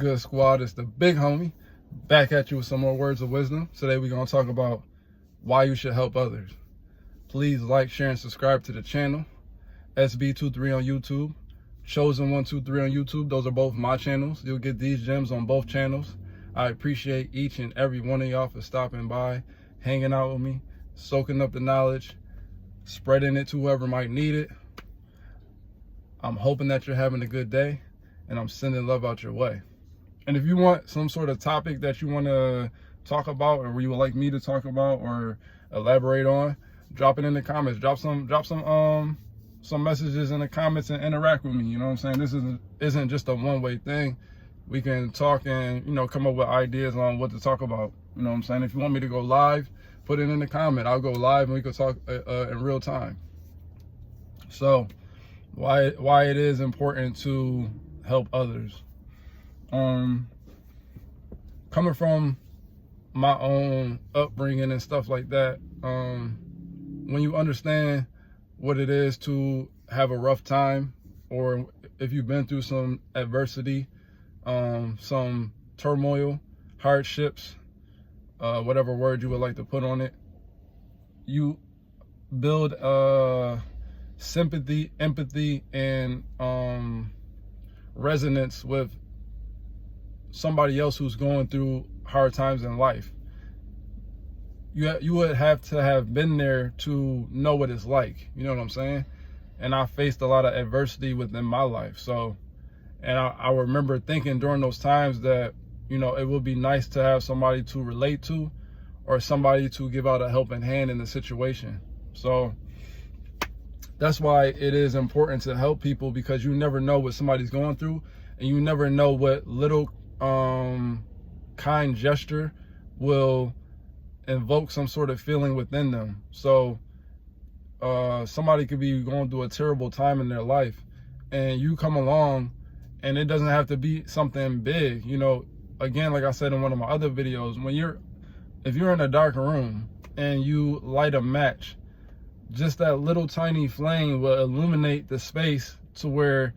Good squad, it's the big homie back at you with some more words of wisdom. Today we're going to talk about why you should help others. Please like, share, and subscribe to the channel. SB23 on YouTube, Chosen123 on YouTube. Those are both my channels. You'll get these gems on both channels. I appreciate each and every one of y'all for stopping by, hanging out with me, soaking up the knowledge, spreading it to whoever might need it. I'm hoping that you're having a good day, and I'm sending love out your way. And if you want some sort of topic that you want to talk about, or you would like me to talk about or elaborate on, drop it in the comments. Drop some messages in the comments and interact with me. You know what I'm saying? This isn't just a one-way thing. We can talk and, come up with ideas on what to talk about. You know what I'm saying? If you want me to go live, put it in the comment. I'll go live and we can talk in real time. So why it is important to help others. Coming from my own upbringing and stuff like that, when you understand what it is to have a rough time, or if you've been through some adversity, some turmoil, hardships, whatever word you would like to put on it, you build sympathy, empathy, and resonance with somebody else who's going through hard times in life. You would have to have been there to know what it's like. You know what I'm saying? And I faced a lot of adversity within my life. So, and I remember thinking during those times that, it would be nice to have somebody to relate to, or somebody to give out a helping hand in the situation. So that's why it is important to help people, because you never know what somebody's going through, and you never know what little kind gesture will invoke some sort of feeling within them. So somebody could be going through a terrible time in their life, and you come along, and it doesn't have to be something big. Again, like I said in one of my other videos, if you're in a dark room and you light a match, just that little tiny flame will illuminate the space to where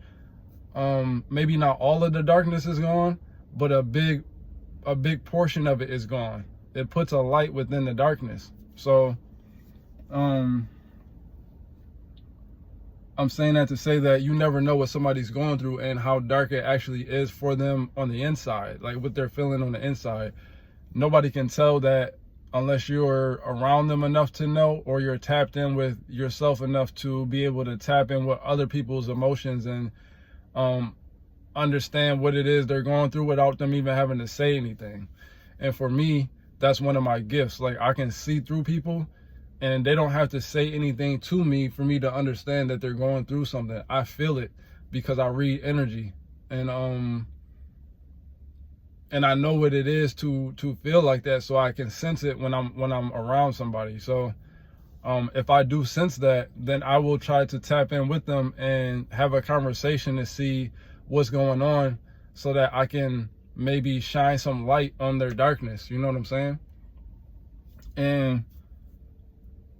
maybe not all of the darkness is gone, but a big portion of it is gone. It puts a light within the darkness. So I'm saying that to say that you never know what somebody's going through and how dark it actually is for them on the inside, like what they're feeling on the inside. Nobody can tell that unless you're around them enough to know, or you're tapped in with yourself enough to be able to tap in with other people's emotions and understand what it is they're going through without them even having to say anything. And for me, that's one of my gifts. Like, I can see through people, and they don't have to say anything to me for me to understand that they're going through something. I feel it because I read energy, and I know what it is to feel like that, so I can sense it when I'm around somebody. So if I do sense that, then I will try to tap in with them and have a conversation to see what's going on, so that I can maybe shine some light on their darkness. You know what I'm saying? And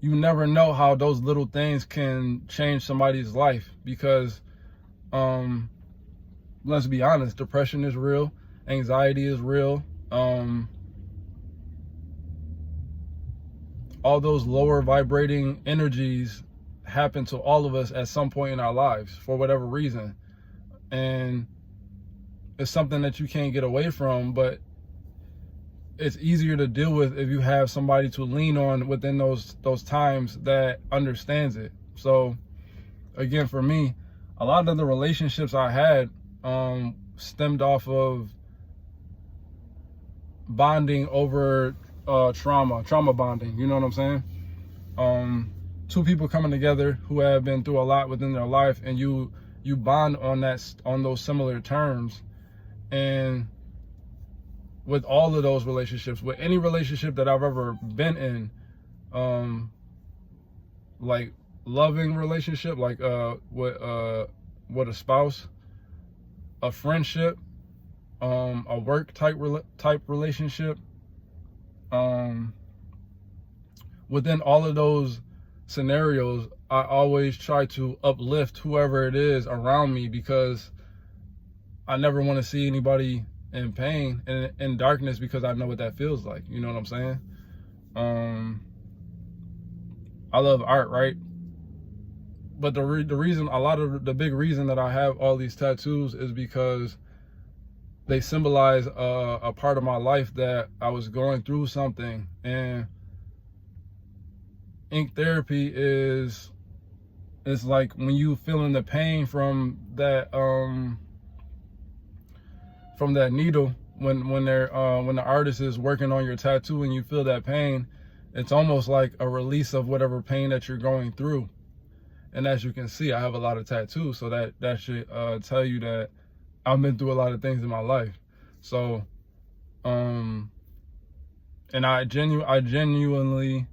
you never know how those little things can change somebody's life, because let's be honest, depression is real, anxiety is real, all those lower vibrating energies happen to all of us at some point in our lives for whatever reason. And it's something that you can't get away from, but it's easier to deal with if you have somebody to lean on within those times that understands it. So again, for me, a lot of the relationships I had stemmed off of bonding over trauma bonding. You know what I'm saying? Two people coming together who have been through a lot within their life, and you bond on those similar terms. And with all of those relationships, with any relationship that I've ever been in, like loving relationship, like with a spouse, a friendship, a work type relationship, within all of those scenarios, I always try to uplift whoever it is around me, because I never want to see anybody in pain and in darkness because I know what that feels like. You know what I'm saying? I love art, right? But the reason, a lot of the big reason that I have all these tattoos is because they symbolize a part of my life that I was going through something. And ink therapy is like when you feeling the pain from that needle, when the artist is working on your tattoo and you feel that pain, it's almost like a release of whatever pain that you're going through. And as you can see, I have a lot of tattoos, so that should tell you that I've been through a lot of things in my life. So, and I genuinely,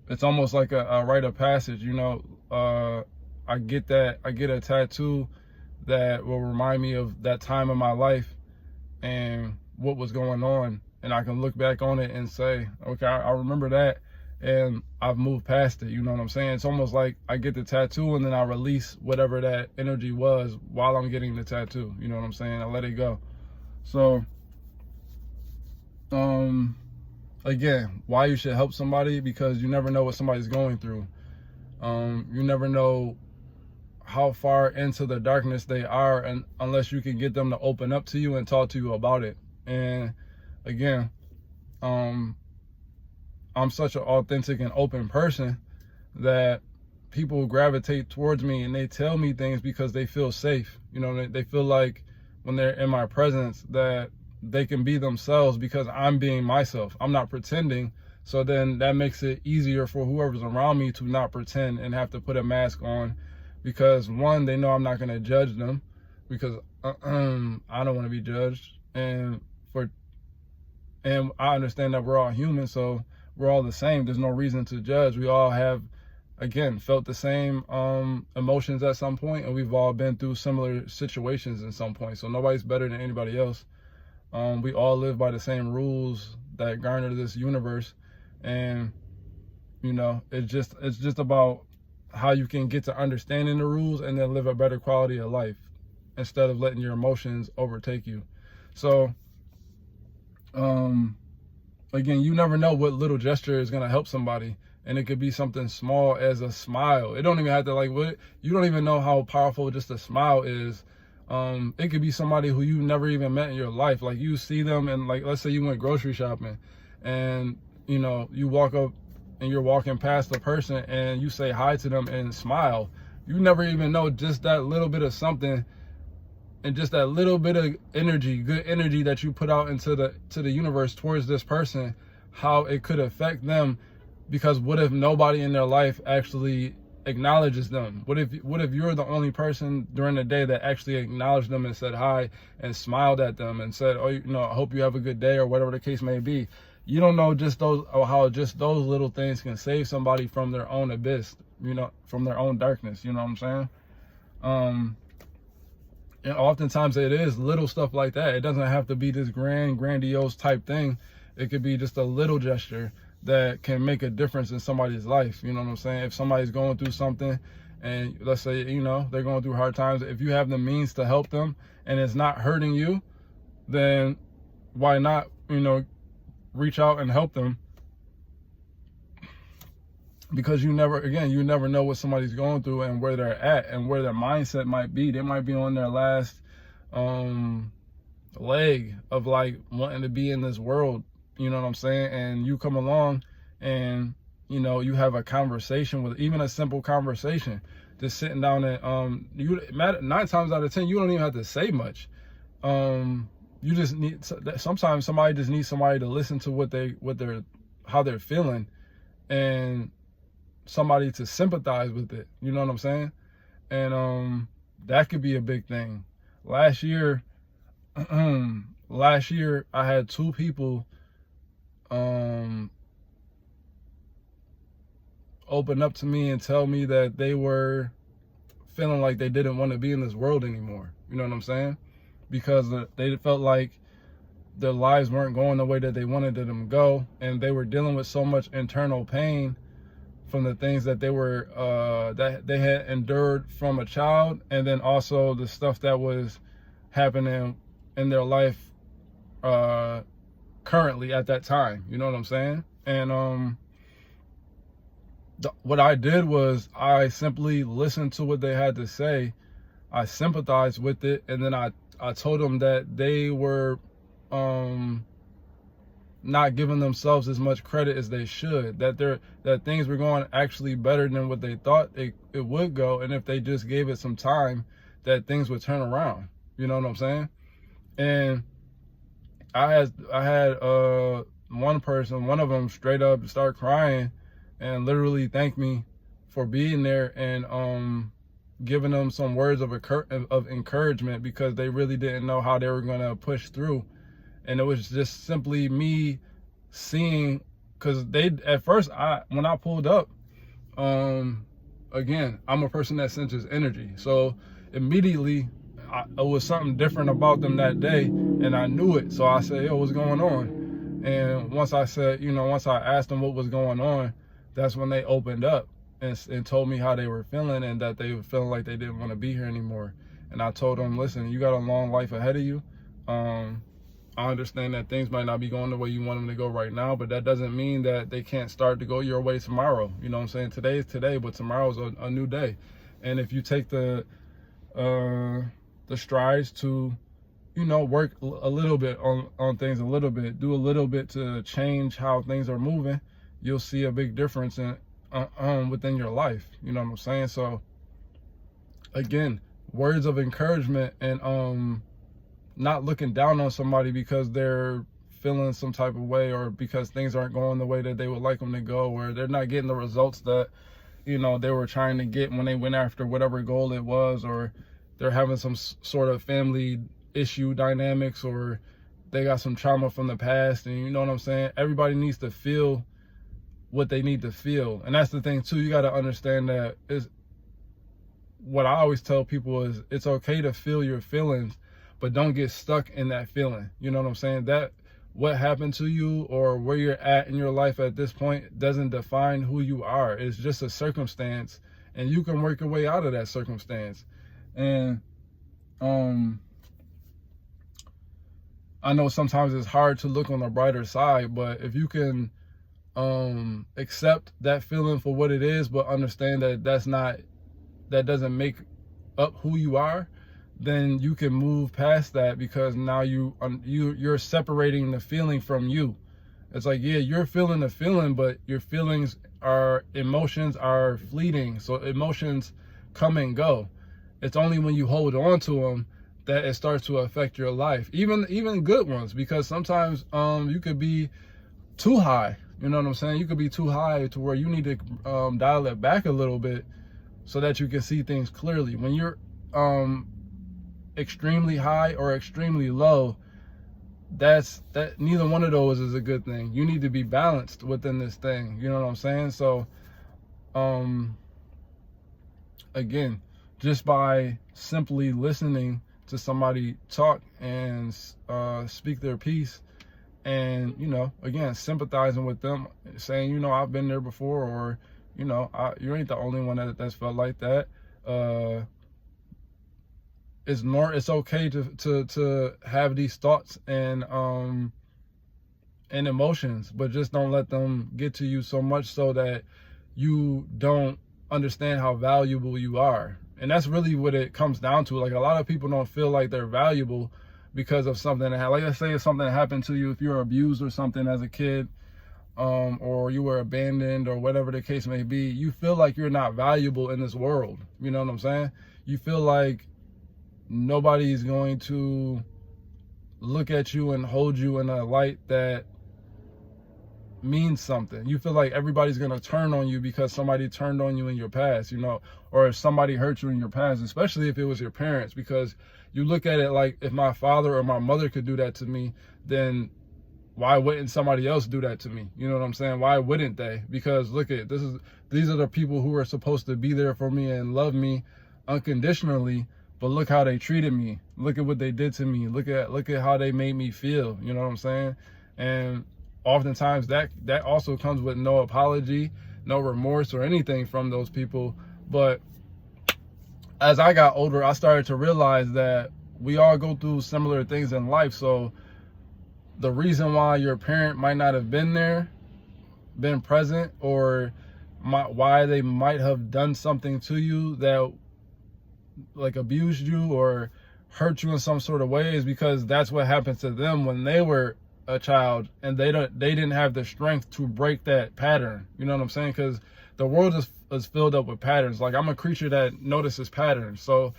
it's almost like a rite of passage, you know. I get a tattoo that will remind me of that time in my life and what was going on, and I can look back on it and say, okay, I remember that, and I've moved past it. You know what I'm saying? It's almost like I get the tattoo and then I release whatever that energy was while I'm getting the tattoo. You know what I'm saying? I let it go. So, again, why you should help somebody, because you never know what somebody's going through. You never know how far into the darkness they are, and unless you can get them to open up to you and talk to you about it. And again, I'm such an authentic and open person that people gravitate towards me and they tell me things because they feel safe. You know, they feel like when they're in my presence that they can be themselves because I'm being myself. I'm not pretending. So then that makes it easier for whoever's around me to not pretend and have to put a mask on, because one, they know I'm not going to judge them because I don't want to be judged. And I understand that we're all human, so we're all the same. There's no reason to judge. We all have, again, felt the same emotions at some point, and we've all been through similar situations at some point. So nobody's better than anybody else. We all live by the same rules that garner this universe, and you know, it's just about how you can get to understanding the rules and then live a better quality of life instead of letting your emotions overtake you. So, again, you never know what little gesture is going to help somebody. And it could be something small as a smile. It don't even have to you don't even know how powerful just a smile is. It could be somebody who you never even met in your life. Like you see them and like, let's say you went grocery shopping and, you know, you walk up and you're walking past the person and you say hi to them and smile. You never even know just that little bit of something and just that little bit of energy, good energy that you put out into the universe towards this person, how it could affect them. Because what if nobody in their life actually acknowledges them? What if you're the only person during the day that actually acknowledged them and said hi and smiled at them and said, oh, you know, I hope you have a good day, or whatever the case may be. You don't know how just those little things can save somebody from their own abyss, you know, from their own darkness. You know what I'm saying? And oftentimes it is little stuff like that. It doesn't have to be this grandiose type thing. It could be just a little gesture that can make a difference in somebody's life. You know what I'm saying? If somebody's going through something and let's say, you know, they're going through hard times, if you have the means to help them and it's not hurting you, then why not, you know, reach out and help them? Because you never know what somebody's going through and where they're at and where their mindset might be. They might be on their last leg of like wanting to be in this world. You know what I'm saying? And you come along and, you know, you have a conversation with, even a simple conversation, just sitting down and 9 times out of 10, you don't even have to say much. You just need, sometimes somebody just needs somebody to listen to how they're feeling, and somebody to sympathize with it. You know what I'm saying? And that could be a big thing. Last year I had 2 people open up to me and tell me that they were feeling like they didn't want to be in this world anymore. You know what I'm saying? Because they felt like their lives weren't going the way that they wanted them to go, and they were dealing with so much internal pain from the things that they were that they had endured from a child, and then also the stuff that was happening in their life currently at that time. You know what I'm saying? And what I did was I simply listened to what they had to say. I sympathized with it, and then I told them that they were not giving themselves as much credit as they should, that things were going actually better than what they thought it would go, and if they just gave it some time, that things would turn around. You know what I'm saying? And I had one of them straight up start crying and literally thanked me for being there, and giving them some words of encouragement, because they really didn't know how they were going to push through. And it was just simply me seeing, because at first when I pulled up, again, I'm a person that senses energy, so immediately it was something different about them that day, and I knew it. So I said, yo, what's going on? And once I asked them what was going on, that's when they opened up and told me how they were feeling, and that they were feeling like they didn't want to be here anymore. And I told them, listen, you got a long life ahead of you. I understand that things might not be going the way you want them to go right now, but that doesn't mean that they can't start to go your way tomorrow. You know what I'm saying? Today is today, but tomorrow's a new day. And if you take the strides to, work a little bit on things, a little bit, do a little bit to change how things are moving, you'll see a big difference in within your life. You know what I'm saying? So again, words of encouragement, and not looking down on somebody because they're feeling some type of way, or because things aren't going the way that they would like them to go, or they're not getting the results that they were trying to get when they went after whatever goal it was, or they're having some sort of family issue dynamics, or they got some trauma from the past. And you know what I'm saying? Everybody needs to feel what they need to feel. And that's the thing too, you got to understand that is what I always tell people is, it's okay to feel your feelings, but don't get stuck in that feeling. You know what I'm saying? That what happened to you or where you're at in your life at this point doesn't define who you are. It's just a circumstance, and you can work your way out of that circumstance. And I know sometimes it's hard to look on the brighter side, but if you can accept that feeling for what it is, but understand that that doesn't make up who you are, then you can move past that, because now you're separating the feeling from you. It's like, yeah, you're feeling the feeling, but your emotions are fleeting. So emotions come and go. It's only when you hold on to them that it starts to affect your life, even good ones, because sometimes you could be too high. You know what I'm saying? You could be too high to where you need to dial it back a little bit so that you can see things clearly. When you're extremely high or extremely low, that neither one of those is a good thing. You need to be balanced within this thing. You know what I'm saying? So again, just by simply listening to somebody talk and speak their piece, and again, sympathizing with them, saying, I've been there before, or you ain't the only one that's felt like that. It's okay to have these thoughts and emotions, but just don't let them get to you so much so that you don't understand how valuable you are. And that's really what it comes down to. Like, a lot of people don't feel like they're valuable because of something that, like, let's say if something happened to you, if you were abused or something as a kid, or you were abandoned, or whatever the case may be, you feel like you're not valuable in this world. You know what I'm saying? You feel like nobody's going to look at you and hold you in a light that means something. You feel like everybody's going to turn on you because somebody turned on you in your past, or if somebody hurt you in your past, especially if it was your parents, because you look at it like, if my father or my mother could do that to me, then why wouldn't somebody else do that to me? You know what I'm saying? Why wouldn't they? Because look at these are the people who are supposed to be there for me and love me unconditionally, but look how they treated me. Look at what they did to me. Look at how they made me feel. You know what I'm saying? And oftentimes that also comes with no apology, no remorse or anything from those people. But as I got older, I started to realize that we all go through similar things in life. So the reason why your parent might not have been there, been present, or why they might have done something to you that like abused you or hurt you in some sort of way is because that's what happened to them when they were a child, and they didn't have the strength to break that pattern. You know what I'm saying? Because the world is filled up with patterns. Like, I'm a creature that notices patterns. So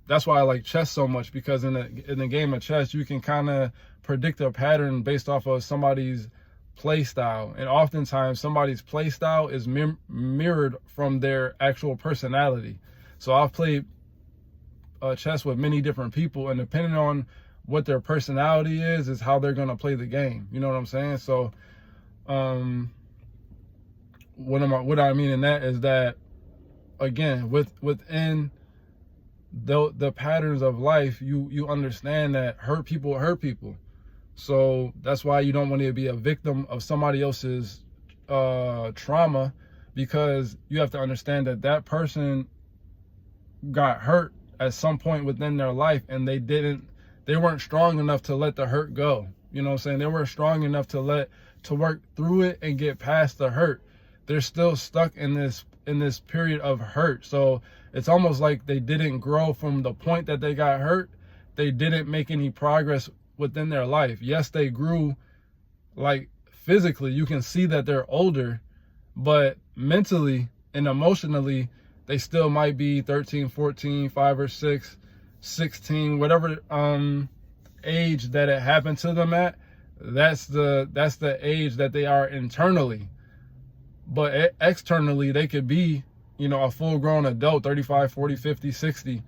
that's why I like chess so much, because in the game of chess, you can kind of predict a pattern based off of somebody's play style, and oftentimes somebody's play style is mirrored from their actual personality. So I've played chess with many different people, and depending on what their personality is how they're going to play the game. You know what I'm saying? So what I mean in that is that, again, within the patterns of life, you understand that hurt people. So that's why you don't want to be a victim of somebody else's trauma, because you have to understand that that person got hurt at some point within their life, and they weren't strong enough to let the hurt go. You know what I'm saying? They weren't strong enough to work through it and get past the hurt. They're still stuck in this period of hurt. So it's almost like they didn't grow from the point that they got hurt. They didn't make any progress within their life. Yes, they grew, like, physically, you can see that they're older, but mentally and emotionally, they still might be 13, 14, 5 or 6, 16, whatever age that it happened to them at. That's the age that they are internally. But externally, they could be, a full-grown adult, 35, 40, 50, 60.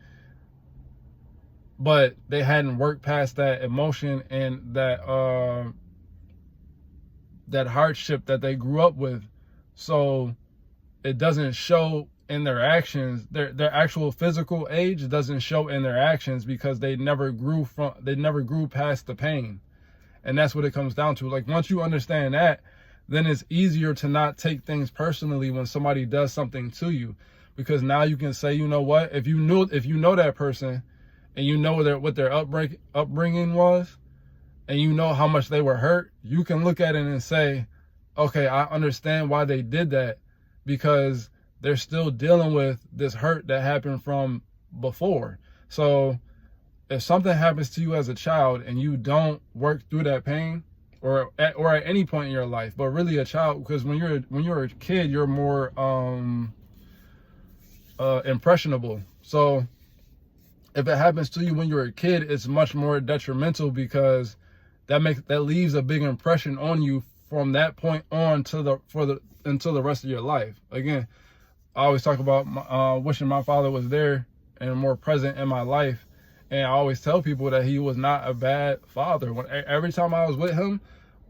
But they hadn't worked past that emotion and that hardship that they grew up with. So it doesn't show in their actions. Their actual physical age doesn't show in their actions, because they never grew past the pain. And that's what it comes down to. Like, once you understand that, then it's easier to not take things personally when somebody does something to you, because now you can say, you know what, if you know that person, and you know what their upbringing was, and you know how much they were hurt, you can look at it and say, okay, I understand why they did that, because they're still dealing with this hurt that happened from before. So if something happens to you as a child and you don't work through that pain, or at any point in your life, but really a child, because when you're a kid, you're more impressionable. So if it happens to you when you're a kid, it's much more detrimental, because that leaves a big impression on you from that point on until the rest of your life. Again, I always talk about wishing my father was there and more present in my life. And I always tell people that he was not a bad father. Every time I was with him,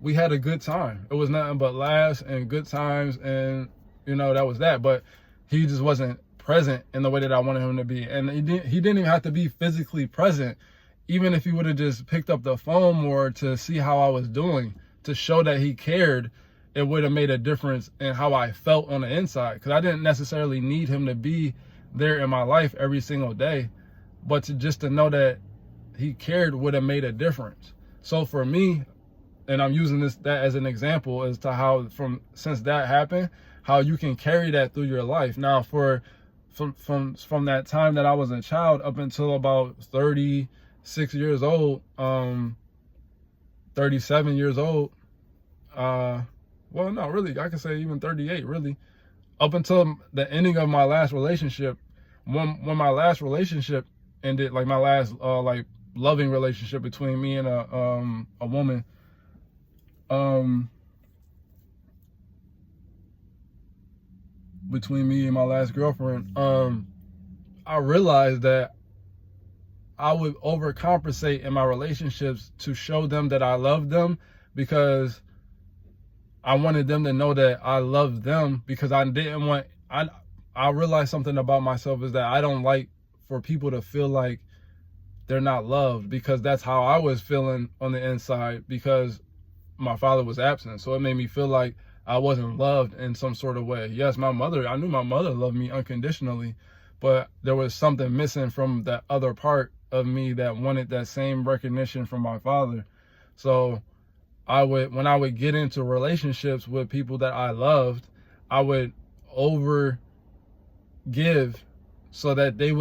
we had a good time. It was nothing but laughs and good times, and that was that. But he just wasn't present in the way that I wanted him to be. And he didn't even have to be physically present. Even if he would have just picked up the phone more to see how I was doing, to show that he cared, it would have made a difference in how I felt on the inside. Because I didn't necessarily need him to be there in my life every single day, but just to know that he cared would have made a difference. So for me, and I'm using that as an example as to how since that happened, how you can carry that through your life. Now, from that time that I was a child up until about 36 years old, 37 years old, well, no, really, I can say even 38, really, up until the ending of my last relationship. When my last relationship ended, like my last like loving relationship between me and a woman, between me and my last girlfriend, I realized that I would overcompensate in my relationships to show them that I loved them, because I wanted them to know that I loved them, because I didn't want, I realized something about myself is that I don't like for people to feel like they're not loved, because that's how I was feeling on the inside, because my father was absent. So it made me feel like I wasn't loved in some sort of way. Yes, I knew my mother loved me unconditionally, but there was something missing from that other part of me that wanted that same recognition from my father. So when I would get into relationships with people that I loved, I would over give so that it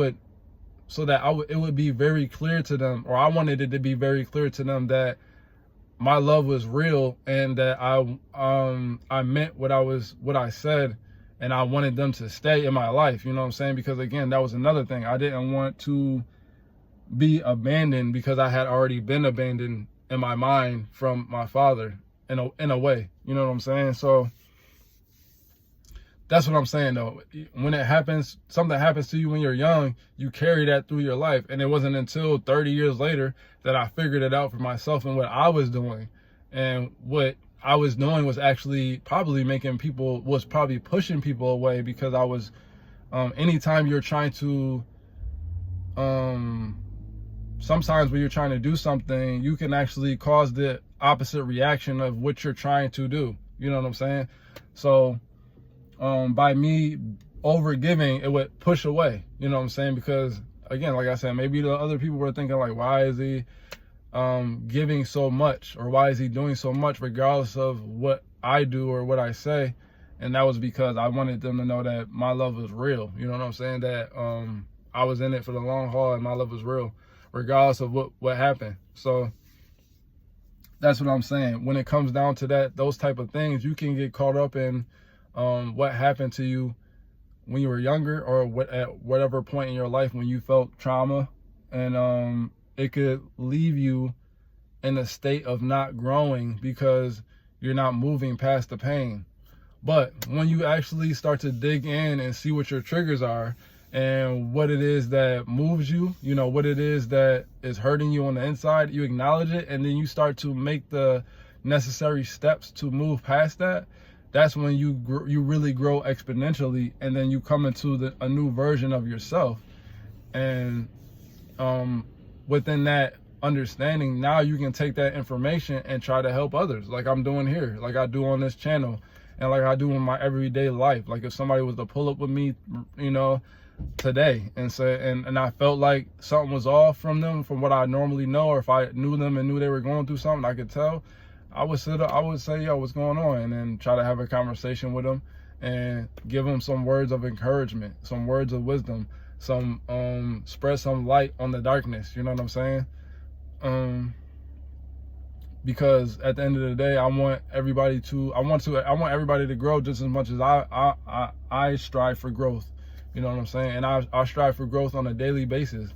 would be very clear to them, or I wanted it to be very clear to them that my love was real and that I meant what I said, and I wanted them to stay in my life, you know what I'm saying? Because again, that was another thing. I didn't want to be abandoned because I had already been abandoned in my mind from my father in a way, you know what I'm saying? So that's what I'm saying though. When something happens to you when you're young, you carry that through your life. And it wasn't until 30 years later that I figured it out for myself and what I was doing. And what I was doing was actually probably pushing people away, because I was, anytime you're trying to, sometimes when you're trying to do something, you can actually cause the opposite reaction of what you're trying to do. You know what I'm saying? So, by me over giving, it would push away, you know what I'm saying? Because again, like I said, maybe the other people were thinking like, why is he giving so much, or why is he doing so much regardless of what I do or what I say? And that was because I wanted them to know that my love was real, you know what I'm saying? That I was in it for the long haul and my love was real regardless of what happened. So that's what I'm saying. When it comes down to those type of things, you can get caught up in what happened to you when you were younger, or at whatever point in your life when you felt trauma, and it could leave you in a state of not growing because you're not moving past the pain. But when you actually start to dig in and see what your triggers are and what it is that moves you, you know, what it is that is hurting you on the inside, you acknowledge it, and then you start to make the necessary steps to move past that. That's when you really grow exponentially, and then you come into a new version of yourself. And within that understanding, now you can take that information and try to help others, like I'm doing here, like I do on this channel, and like I do in my everyday life. Like if somebody was to pull up with me, you know, today and say, and I felt like something was off from them, from what I normally know, or if I knew them and knew they were going through something, I could tell. I would say, yo, what's going on? And then try to have a conversation with them and give them some words of encouragement, some words of wisdom, some spread some light on the darkness. You know what I'm saying? Because at the end of the day, I want everybody to grow just as much as I strive for growth. You know what I'm saying? And I strive for growth on a daily basis.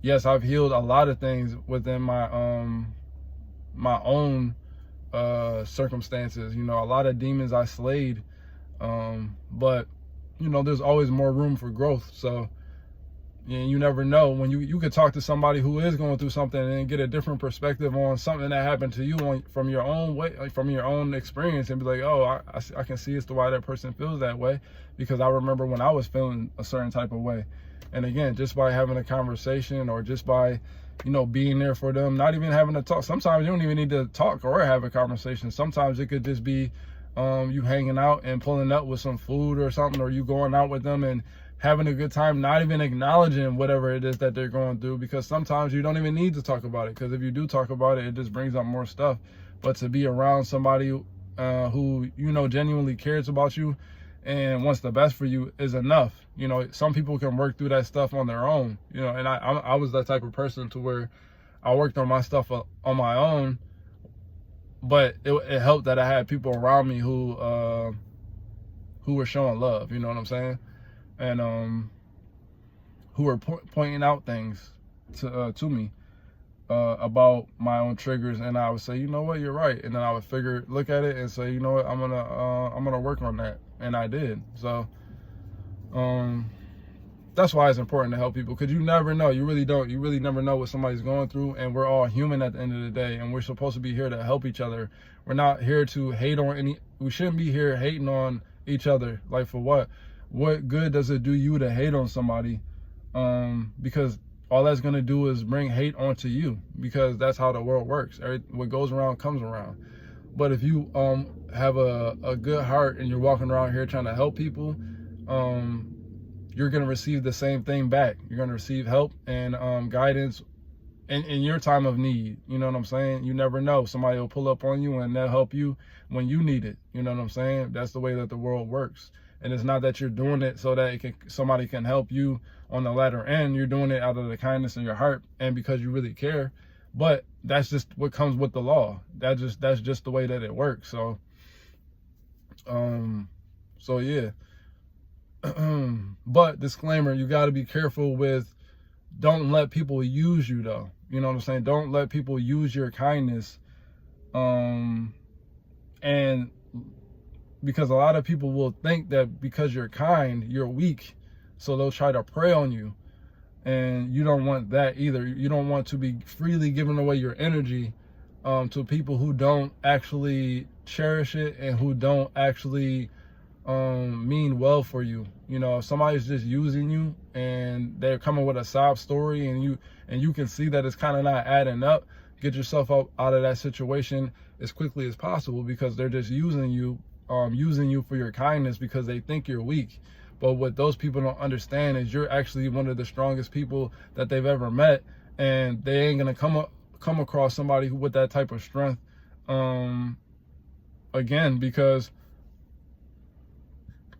Yes, I've healed a lot of things within my own circumstances, you know, a lot of demons I slayed, but you know, there's always more room for growth. So you never know, when you could talk to somebody who is going through something and get a different perspective on something that happened to you from your own way, like from your own experience, and be like, oh, I can see as to why that person feels that way, because I remember when I was feeling a certain type of way. And again, just by having a conversation, or just by, you know, being there for them, not even having to talk. Sometimes you don't even need to talk or have a conversation. Sometimes it could just be you hanging out and pulling up with some food or something, or you going out with them and having a good time, not even acknowledging whatever it is that they're going through, because sometimes you don't even need to talk about it, because if you do talk about it, it just brings up more stuff. But to be around somebody who, you know, genuinely cares about you and wants the best for you is enough. You know, some people can work through that stuff on their own, you know, and I was that type of person to where I worked on my stuff on my own, but it helped that I had people around me who were showing love, you know what I'm saying? And who were pointing out things to me about my own triggers, and I would say, you know what, you're right, and then I would look at it and say, you know what, I'm gonna work on that, and I did. So that's why it's important to help people, because you never know. You really never know what somebody's going through, and we're all human at the end of the day, and we're supposed to be here to help each other. We're not here to hate on we shouldn't be here hating on each other. Like, for what? What good does it do you to hate on somebody? Because all that's gonna do is bring hate onto you, because that's how the world works. What goes around comes around. But if you have a good heart and you're walking around here trying to help people, you're going to receive the same thing back. You're going to receive help and guidance in your time of need. You know what I'm saying? You never know. Somebody will pull up on you and they'll help you when you need it. You know what I'm saying? That's the way that the world works. And it's not that you're doing it so that somebody can help you on the latter end. You're doing it out of the kindness in your heart and because you really care. But that's just what comes with the law. That's just the way that it works. So yeah. But disclaimer, you got to be careful with, don't let people use you though. You know what I'm saying? Don't let people use your kindness. And because a lot of people will think that because you're kind, you're weak. So they'll try to prey on you. And you don't want that either. You don't want to be freely giving away your energy to people who don't actually cherish it and who don't actually mean well for you. You know, if somebody's just using you and they're coming with a sob story and you can see that it's kind of not adding up, get yourself out of that situation as quickly as possible, because they're just using you for your kindness because they think you're weak. But what those people don't understand is you're actually one of the strongest people that they've ever met, and they ain't gonna come across somebody with that type of strength again, because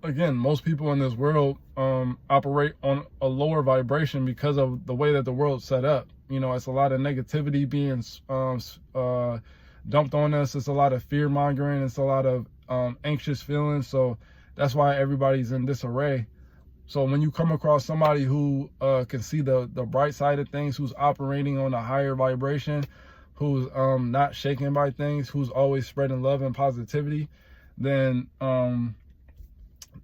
again, most people in this world operate on a lower vibration because of the way that the world's set up. You know, it's a lot of negativity being dumped on us. It's a lot of fear mongering. It's a lot of anxious feelings. So that's why everybody's in disarray. So when you come across somebody who can see the bright side of things, who's operating on a higher vibration, who's not shaken by things, who's always spreading love and positivity, then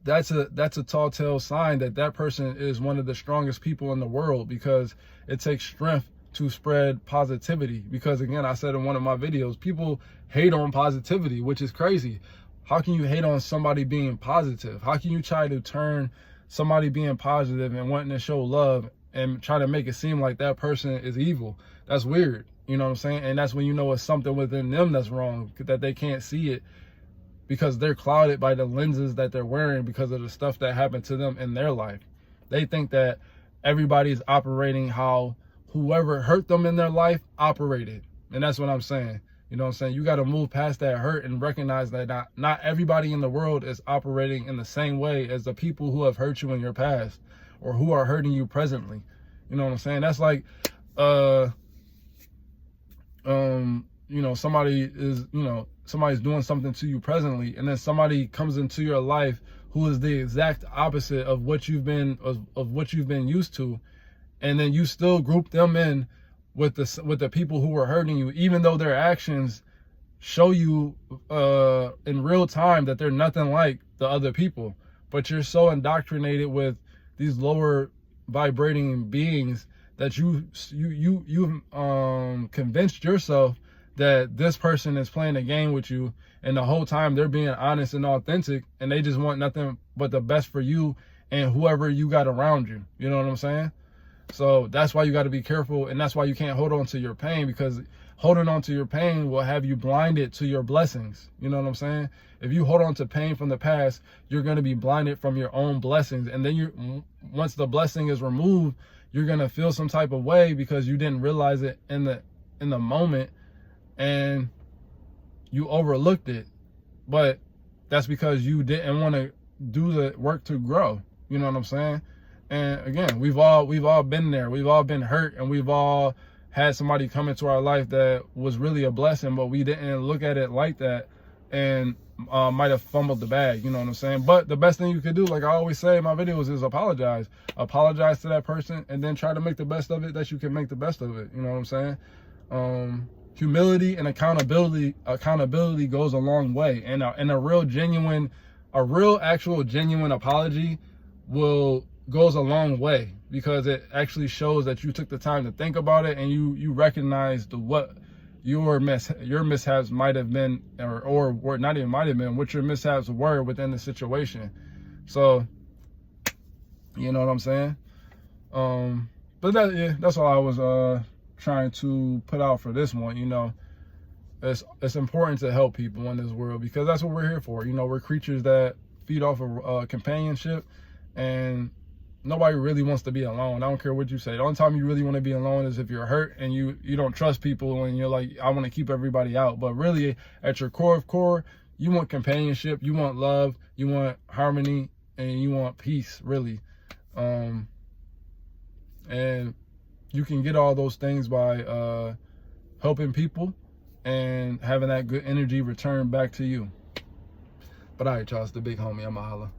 that's a tall tale sign that that person is one of the strongest people in the world, because it takes strength to spread positivity. Because again, I said in one of my videos, people hate on positivity, which is crazy. How can you hate on somebody being positive? How can you try to turn somebody being positive and wanting to show love and try to make it seem like that person is evil? That's weird. You know what I'm saying? And that's when you know it's something within them that's wrong, that they can't see it because they're clouded by the lenses that they're wearing because of the stuff that happened to them in their life. They think that everybody's operating how whoever hurt them in their life operated. And that's what I'm saying. You know what I'm saying? You got to move past that hurt and recognize that not everybody in the world is operating in the same way as the people who have hurt you in your past or who are hurting you presently. You know what I'm saying? That's like, you know, somebody's doing something to you presently, and then somebody comes into your life who is the exact opposite of what you've been used to, and then you still group them in with the people who are hurting you, even though their actions show you in real time that they're nothing like the other people. But you're so indoctrinated with these lower vibrating beings that you've convinced yourself that this person is playing a game with you, and the whole time they're being honest and authentic, and they just want nothing but the best for you and whoever you got around you. You know what I'm saying? So that's why you got to be careful, and that's why you can't hold on to your pain, because holding on to your pain will have you blinded to your blessings. You know what I'm saying? If you hold on to pain from the past, you're going to be blinded from your own blessings. And then once the blessing is removed, you're going to feel some type of way because you didn't realize it in the moment and you overlooked it. But that's because you didn't want to do the work to grow. You know what I'm saying? And again, we've all been there. We've all been hurt, and we've all had somebody come into our life that was really a blessing, but we didn't look at it like that, and might have fumbled the bag. You know what I'm saying? But the best thing you could do, like I always say in my videos, is apologize to that person, and then try to make the best of it that you can make the best of it. You know what I'm saying? Humility and accountability goes a long way, and a real actual genuine apology goes a long way, because it actually shows that you took the time to think about it, and you recognized what your mishaps might have been, or not even might have been, what your mishaps were within the situation. So, you know what I'm saying? But that's all I was trying to put out for this one. You know, it's important to help people in this world, because that's what we're here for. You know, we're creatures that feed off of companionship, and nobody really wants to be alone. I don't care what you say. The only time you really want to be alone is if you're hurt and you don't trust people and you're like, I want to keep everybody out. But really, at your core of core, you want companionship, you want love, you want harmony, and you want peace, really. And you can get all those things by helping people and having that good energy return back to you. But all right, y'all, it's the big homie. I'm a holla.